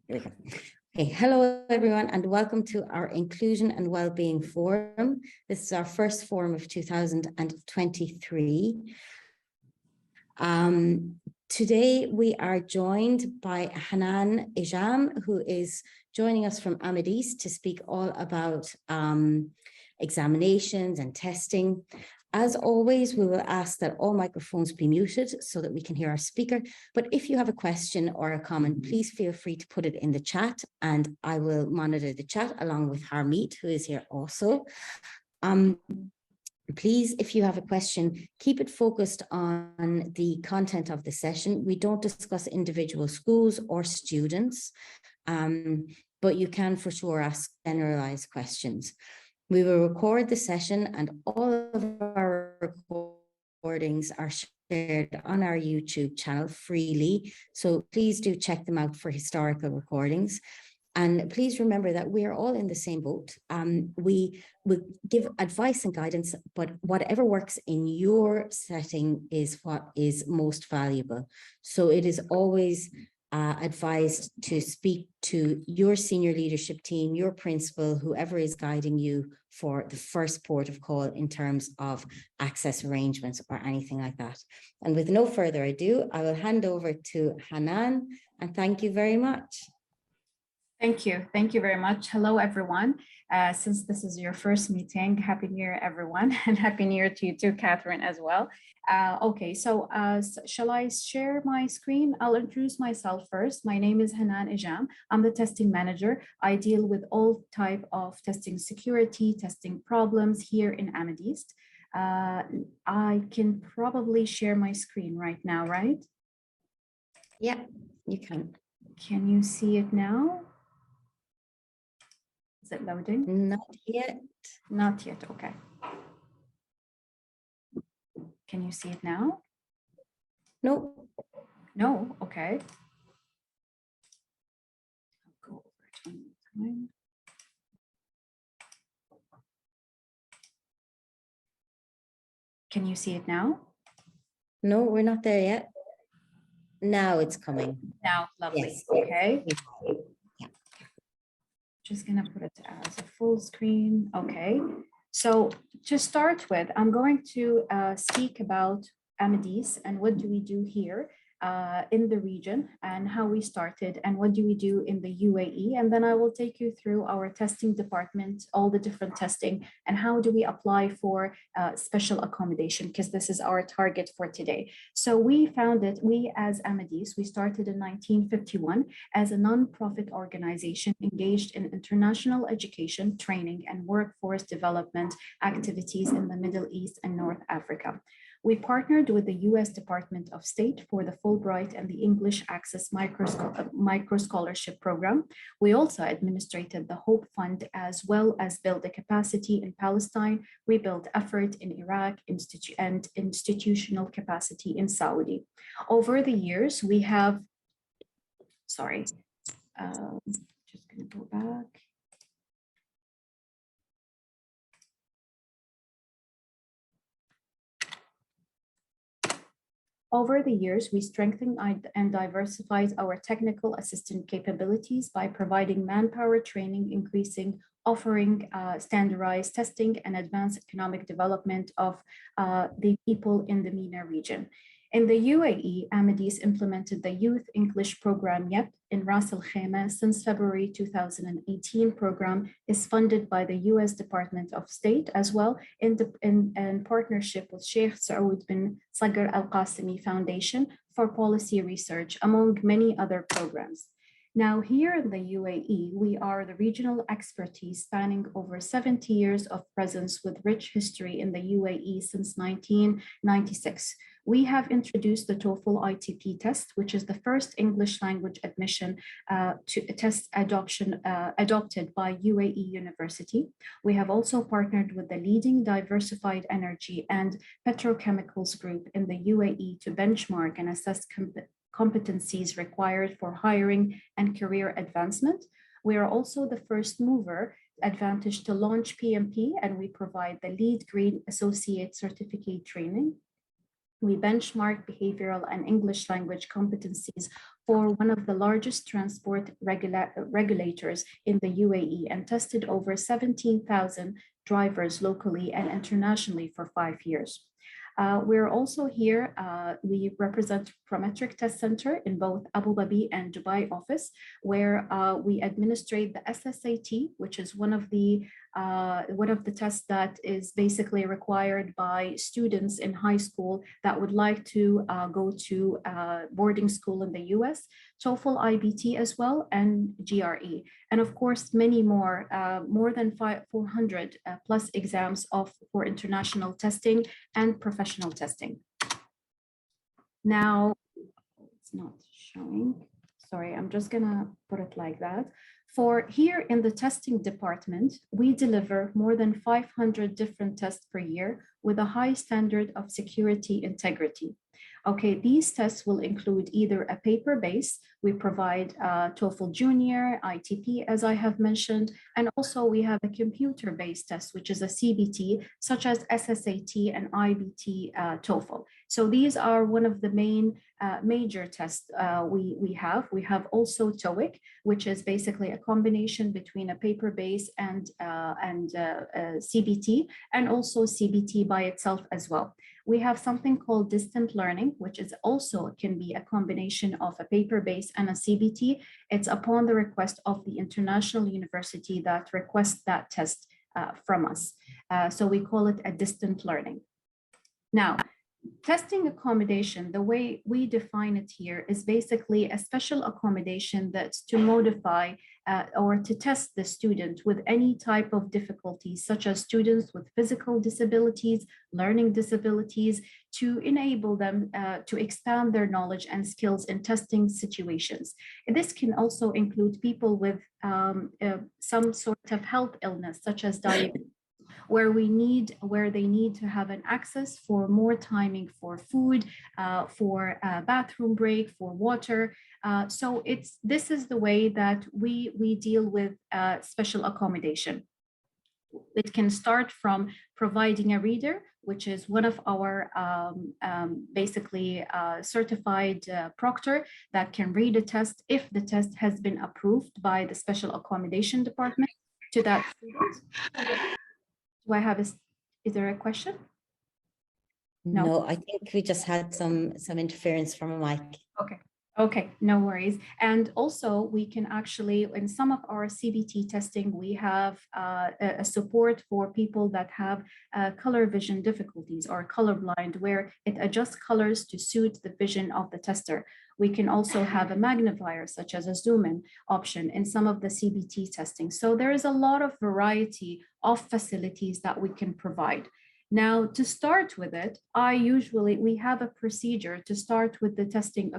Here we go. Okay, hello everyone, and welcome to our Inclusion and Wellbeing Forum. This is our first forum of 2023. Today we are joined by Hanan Ijam, who is joining us from Accommodations to speak all about examinations and testing. As always, we will ask that all microphones be muted so that we can hear our speaker. But if you have a question or a comment, please feel free to put it in the chat and I will monitor the chat along with Harmeet, who is here also. Please, if you have a question, keep it focused on the content of the session. We don't discuss individual schools or students, but you can for sure ask generalized questions. We will record the session and all of our recordings are shared on our YouTube channel freely. So please do check them out for historical recordings. And please remember that we are all in the same boat. We give advice and guidance, but whatever works in your setting is what is most valuable. So it is always advised to speak to your senior leadership team, your principal, whoever is guiding you for the first port of call in terms of access arrangements or anything like that. And with no further ado, I will hand over to Hanan, and thank you very much. Thank you. Thank you very much. Hello, everyone. Since this is your first meeting, Happy New Year, everyone, and Happy New Year to you too, Catherine, as well. Okay, so shall I share my screen? I'll introduce myself first. My name is Hanan Ijam. I'm the testing manager. I deal with all type of testing security, testing problems here in Accommodations. I can probably share my screen right now, right? Yeah, you can. Can you see it now? Is it loading? Not yet. Not yet, okay. Can you see it now? No. No, okay. I'll go over it one more time. Can you see it now? No, we're not there yet. Now it's coming. Now, lovely, Yes. okay. Yeah. Just gonna put it as a full screen, okay. So to start with, I'm going to speak about Accommodations and what do we do here in the region and how we started and what do we do in the UAE. And then I will take you through our testing department, all the different testing and how do we apply for special accommodation, because this is our target for today. So we founded, we as Accommodations, we started in 1951 as a non-profit organization engaged in international education, training and workforce development activities in the Middle East and North Africa. We partnered with the US Department of State for the Fulbright and the English Access Micro Scholarship Program. We also administrated the Hope Fund as well as build the capacity in Palestine, rebuild effort in Iraq, and institutional capacity in Saudi. Over the years, we have, just gonna go back. Over the years, we strengthened and diversified our technical assistant capabilities by providing manpower training, offering standardized testing and advanced economic development of the people in the MENA region. In the UAE, Accommodations implemented the Youth English Program YEP in Ras Al Khaimah since February 2018. Program is funded by the US Department of State as well in partnership with Sheikh Saud bin Sagar Al Qasimi Foundation for Policy Research, among many other programs. Now, here in the UAE, we are the regional expertise spanning over 70 years of presence with rich history in the UAE since 1996. We have introduced the TOEFL ITP test, which is the first English language admission test adopted by UAE University. We have also partnered with the leading diversified energy and petrochemicals group in the UAE to benchmark and assess competencies required for hiring and career advancement. We are also the first mover advantage to launch PMP, and we provide the lead grade associate certificate training. We benchmark behavioral and English language competencies for one of the largest transport regulators in the UAE and tested over 17,000 drivers locally and internationally for 5 years. We're also here, we represent Prometric Test Center in both Abu Dhabi and Dubai office, where we administrate the SSAT, which is one of the tests that is basically required by students in high school that would like to go to boarding school in the US, TOEFL, IBT as well, and GRE. And of course, many more than 400 plus exams for international testing and professional testing. Now, it's not showing. Sorry, I'm just gonna put it like that. For here in the testing department, we deliver more than 500 different tests per year with a high standard of security integrity. Okay, these tests will include either a paper base, we provide TOEFL Junior, ITP, as I have mentioned, and also we have a computer-based test, which is a CBT, such as SSAT and IBT TOEFL. So these are one of the main major tests we have. We have also TOEIC, which is basically a combination between a paper base and CBT, and also CBT by itself as well. We have something called distant learning, which is also can be a combination of a paper base and a CBT. It's upon the request of the international university that requests that test from us. So we call it a distant learning. Now, testing accommodation, the way we define it here is basically a special accommodation that's to modify or to test the student with any type of difficulties, such as students with physical disabilities, learning disabilities, to enable them to expand their knowledge and skills in testing situations. This can also include people with some sort of health illness, such as diabetes, where they need to have an access for more timing for food, for a bathroom break, for water. So this is the way that we deal with special accommodation. It can start from providing a reader, which is one of our basically certified proctor that can read a test if the test has been approved by the special accommodation department to that student. Do I have is there a question? No, I think we just had some interference from a mic. Okay, no worries. And also we can actually, in some of our CBT testing, we have a support for people that have color vision difficulties or colorblind, where it adjusts colors to suit the vision of the tester. We can also have a magnifier, such as a zoom in option in some of the CBT testing. So there is a lot of variety of facilities that we can provide. Now, to start with it, we have a procedure to start with the testing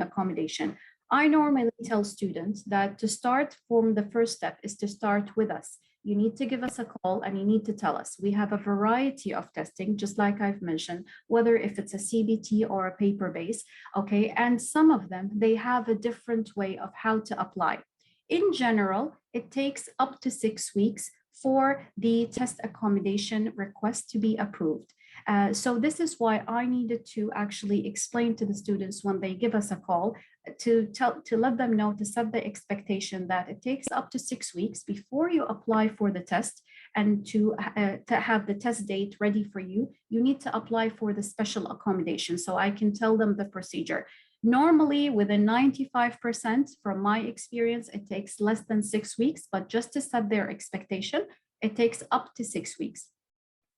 accommodation. I normally tell students that to start from the first step is to start with us. You need to give us a call and you need to tell us. We have a variety of testing, just like I've mentioned, whether if it's a CBT or a paper base, okay? And some of them, they have a different way of how to apply. In general, it takes up to 6 weeks for the test accommodation request to be approved. So this is why I needed to actually explain to the students when they give us a call to let them know, to set the expectation that it takes up to 6 weeks before you apply for the test, and to have the test date ready for you, you need to apply for the special accommodation. So I can tell them the procedure. Normally, within 95%, from my experience, it takes less than 6 weeks, but just to set their expectation, it takes up to 6 weeks.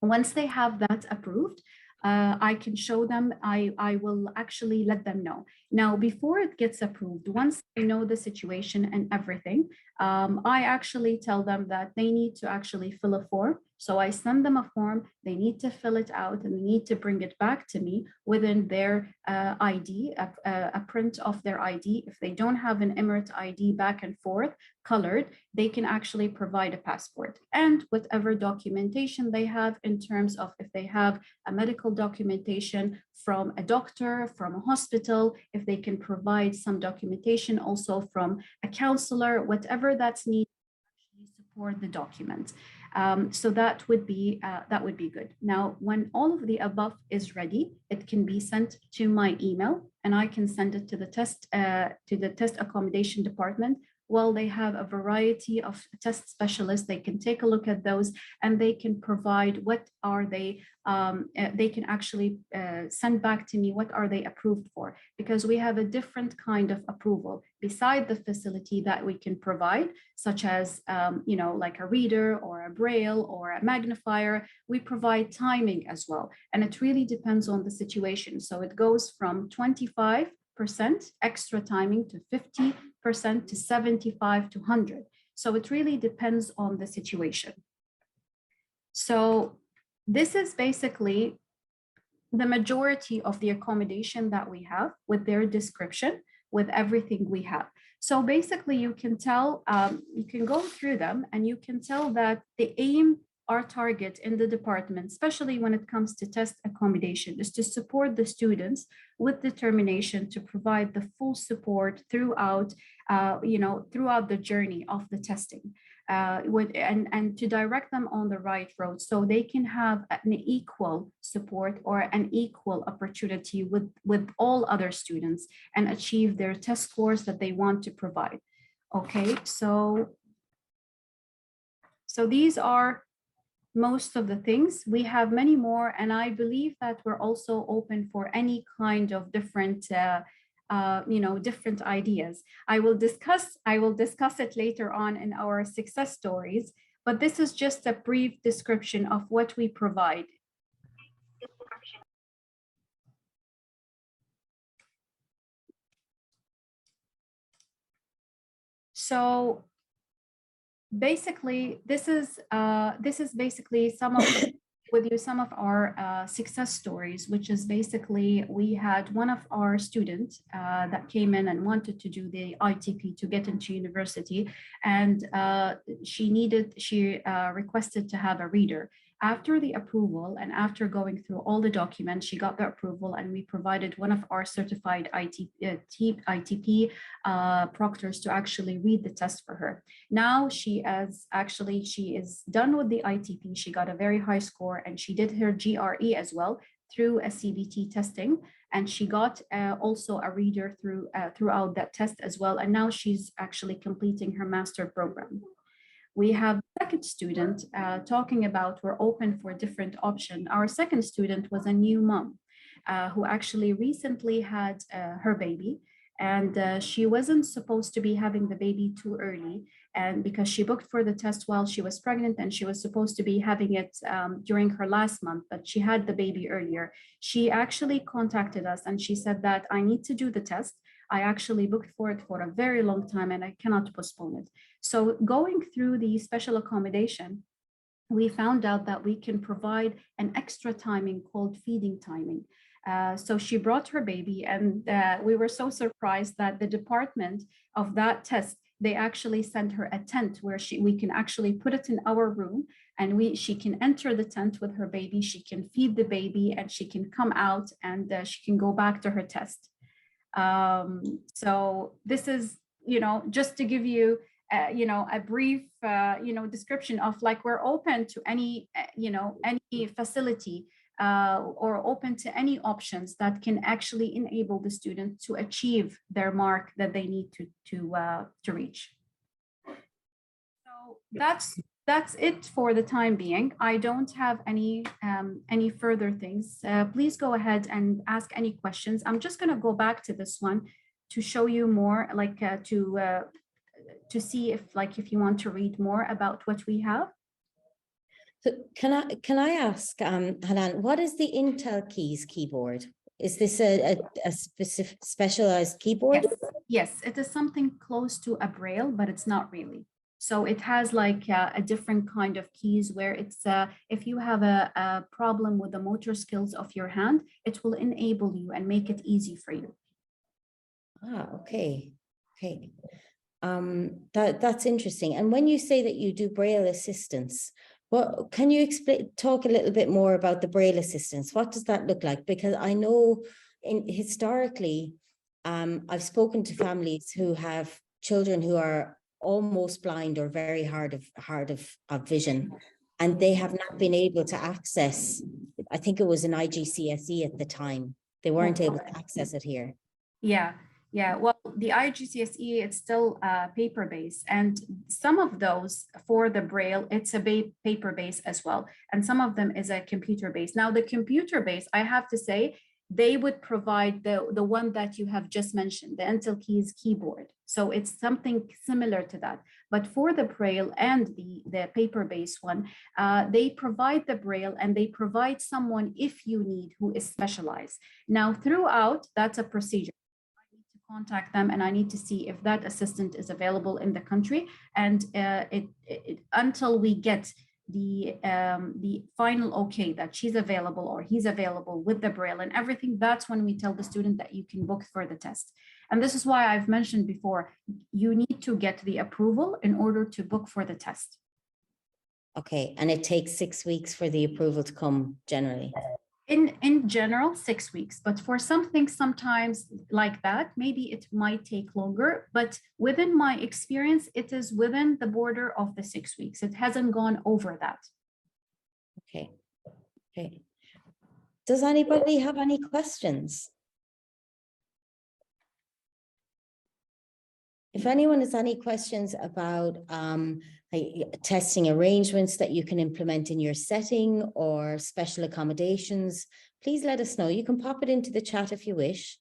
Once they have that approved, I can show them, I will actually let them know. Now, before it gets approved, once they know the situation and everything, I actually tell them that they need to actually fill a form. So I send them a form, they need to fill it out, and they need to bring it back to me within their ID, a print of their ID. If they don't have an Emirate ID back and forth, colored, they can actually provide a passport and whatever documentation they have in terms of if they have a medical documentation from a doctor, from a hospital, if they can provide some documentation also from a counselor, whatever that's needed to for the document. So that would be good. Now, when all of the above is ready, it can be sent to my email, and I can send it to the test accommodation department. Well, they have a variety of test specialists. They can take a look at those, and they can provide what are they. They can actually send back to me what are they approved for, because we have a different kind of approval beside the facility that we can provide, such as like a reader or a braille or a magnifier. We provide timing as well, and it really depends on the situation. So it goes from 25% extra timing to 50% to 75 to 100. So it really depends on the situation. So this is basically the majority of the accommodation that we have, with their description, with everything we have. So basically you can tell, you can go through them and you can tell that the aim, our target in the department, especially when it comes to test accommodation, is to support the students with determination to provide the full support throughout, throughout the journey of the testing, and to direct them on the right road, so they can have an equal support or an equal opportunity with all other students and achieve their test scores that they want to provide. Okay, so these are most of the things. We have many more, and I believe that we're also open for any kind of different different ideas. I will discuss it later on in our success stories, but this is just a brief description of what we provide. So basically, this is basically some of our success stories, which is basically, we had one of our students that came in and wanted to do the ITP to get into university, and she requested to have a reader. After the approval and after going through all the documents, she got the approval, and we provided one of our certified ITP proctors to actually read the test for her. Now she is done with the ITP. She got a very high score, and she did her GRE as well through a CBT testing, and she got also a reader throughout that test as well. And now she's actually completing her master program. We have a second student talking about we're open for different options. Our second student was a new mom who actually recently had her baby, and she wasn't supposed to be having the baby too early, and because she booked for the test while she was pregnant, and she was supposed to be having it during her last month, but she had the baby earlier. She actually contacted us and she said that I need to do the test. I actually booked for it for a very long time and I cannot postpone it. So going through the special accommodation, we found out that we can provide an extra timing called feeding timing. So she brought her baby, and we were so surprised that the department of that test, they actually sent her a tent where we can actually put it in our room, and she can enter the tent with her baby, she can feed the baby, and she can come out and she can go back to her test. So this is, just to give you, a brief, description of, like, we're open to any, any facility or open to any options that can actually enable the student to achieve their mark that they need to reach. So that's it for the time being. I don't have any further things. Please go ahead and ask any questions. I'm just going to go back to this one to show you more, like to see if you want to read more about what we have. So can I ask, Hanan, what is the Intel Keys keyboard? Is this a specific specialized keyboard? Yes, it is something close to a braille, but it's not really. So it has like a different kind of keys where it's, if you have a problem with the motor skills of your hand, it will enable you and make it easy for you. Ah, okay. Okay. That's interesting. And when you say that you do braille assistance, what can you talk a little bit more about the braille assistance? What does that look like? Because I know historically, I've spoken to families who have children who are almost blind or very hard of vision, and they have not been able to access, I think it was an IGCSE at the time. They weren't able to access it here. Yeah, yeah. Well, the IGCSE, it's still paper-based, and some of those for the Braille, it's a paper-based as well, and some of them is a computer-based. Now, the computer-based, I have to say, they would provide the one that you have just mentioned, the Intel Keys keyboard. So it's something similar to that. But for the Braille and the paper-based one, they provide the Braille and they provide someone, if you need, who is specialized. Now, throughout, that's a procedure. I need to contact them and I need to see if that assistant is available in the country. And until we get the final okay that she's available or he's available with the Braille and everything, that's when we tell the student that you can book for the test. And this is why I've mentioned before, you need to get the approval in order to book for the test. Okay, and it takes 6 weeks for the approval to come generally? In general, 6 weeks, but for something sometimes like that, maybe it might take longer, but within my experience, it is within the border of the 6 weeks. It hasn't gone over that. Okay, okay. Does anybody have any questions? If anyone has any questions about testing arrangements that you can implement in your setting or special accommodations, please let us know. You can pop it into the chat if you wish.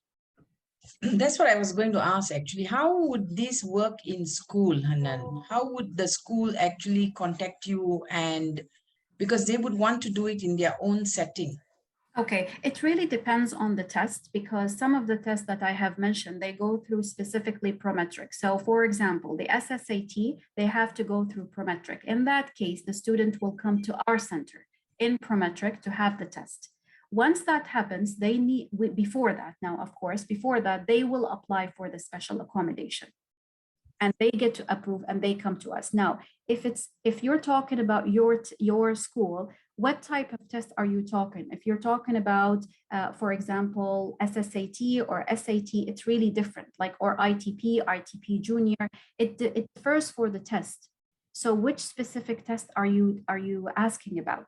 That's what I was going to ask, actually. How would this work in school, Hanan? How would the school actually contact you? And because they would want to do it in their own setting. Okay, it really depends on the test, because some of the tests that I have mentioned, they go through specifically Prometric. So for example, the SSAT, they have to go through Prometric. In that case, the student will come to our center in Prometric to have the test. Once that happens, they need, before that, now, of course, before that, they will apply for the special accommodation. And they get to approve and they come to us. Now, if you're talking about your school, what type of test are you talking? If you're talking about, for example, SSAT or SAT, it's really different, like, or ITP Junior, it differs for the test. So which specific test are you asking about?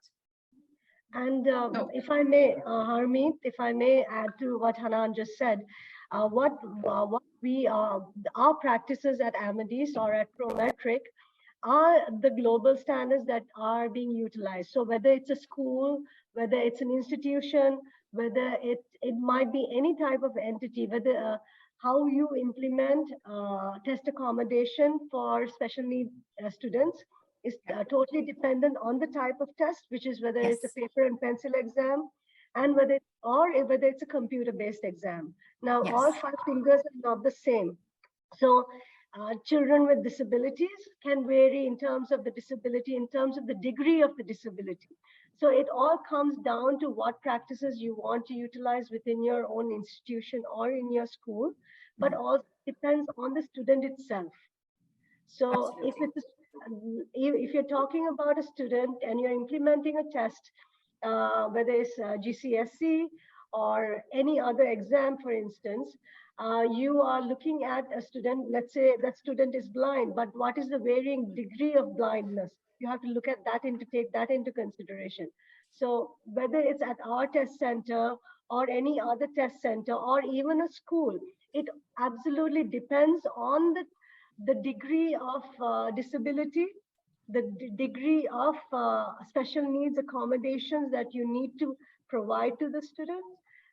And if I may, Harmeet, if I may add to what Hanan just said, what we our practices at Accommodations or at Prometric are the global standards that are being utilized. So whether it's a school, whether it's an institution, whether it might be any type of entity, whether how you implement test accommodation for special needs students is totally dependent on the type of test, which is whether it's a paper and pencil exam, and whether it's a computer-based exam. Now, all 5 fingers are not the same. So children with disabilities can vary in terms of the disability, in terms of the degree of the disability. So it all comes down to what practices you want to utilize within your own institution or in your school, but also depends on the student itself. So if you're talking about a student and you're implementing a test, whether it's GCSE or any other exam, for instance, you are looking at a student, let's say that student is blind, but what is the varying degree of blindness? You have to look at that and to take that into consideration. So whether it's at our test center or any other test center or even a school, it absolutely depends on the degree of disability, the degree of special needs accommodations that you need to provide to the students.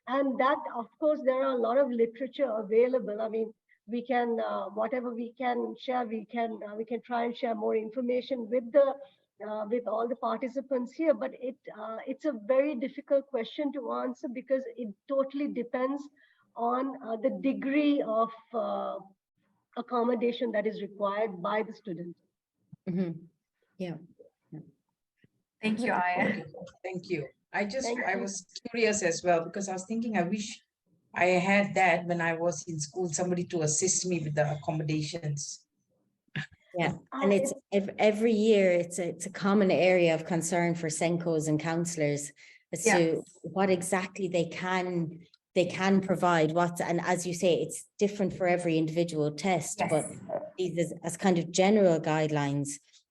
And that, of course, there are a lot of literature available. I mean, we can, whatever we can share, we can try and share more information with all the participants here. But it's a very difficult question to answer because it totally depends on the degree of accommodation that is required by the student. Mm-hmm. Yeah. Thank you, Aya. Thank you. I was curious as well, because I was thinking, I wish I had that when I was in school, somebody to assist me with the accommodations. Yeah, and it's every year it's a common area of concern for SENCOs and counsellors as to what exactly they can provide, and as you say, it's different for every individual test, but these as kind of general guidelines,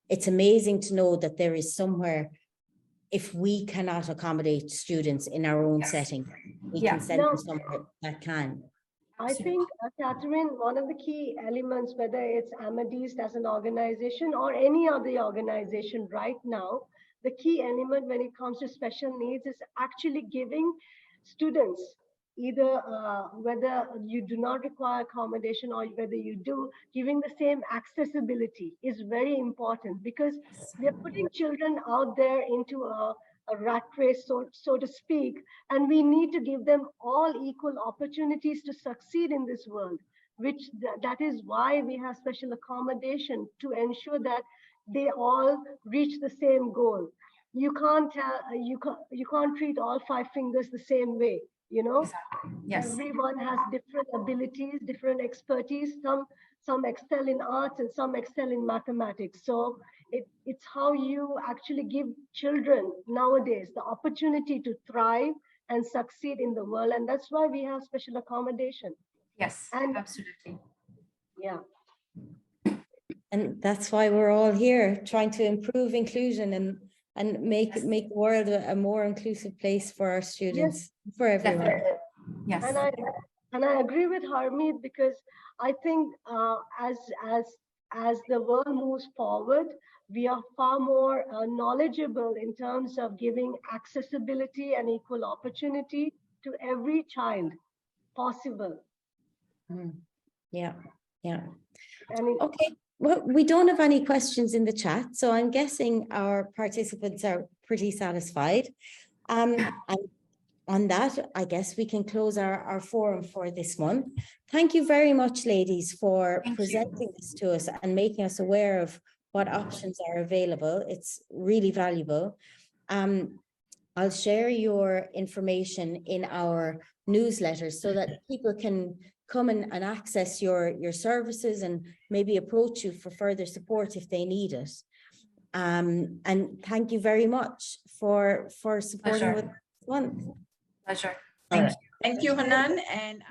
it's amazing to know that there is somewhere, if we cannot accommodate students in our own setting, we can send them somewhere that can. I think, Catherine, one of the key elements, whether it's Amethyst as an organization or any other organization right now, the key element when it comes to special needs is actually giving students, either whether you do not require accommodation or whether you do, giving the same accessibility is very important, because we are putting children out there into a rat race, so to speak, and we need to give them all equal opportunities to succeed in this world, which that is why we have special accommodation, to ensure that they all reach the same goal. You can't treat all 5 fingers the same way, you know. Exactly. Yes. Everyone has different abilities, different expertise. Some excel in arts and some excel in mathematics. So it's how you actually give children nowadays the opportunity to thrive and succeed in the world. And that's why we have special accommodation. Yes, And absolutely. yeah. And that's why we're all here, trying to improve inclusion and make the world a more inclusive place for our students, for everyone. Definitely. Yes. And I agree with Harmeet, because I think as the world moves forward, we are far more knowledgeable in terms of giving accessibility and equal opportunity to every child possible. Yeah. And Okay. Well, we don't have any questions in the chat, so I'm guessing our participants are pretty satisfied. And on that, I guess we can close our forum for this month. Thank you very much, ladies, for presenting this to us and making us aware of what options are available. It's really valuable. I'll share your information in our newsletter so that people can come and access your services and maybe approach you for further support if they need it. And thank you very much for supporting with this month. Pleasure. Thank you, Hanan. And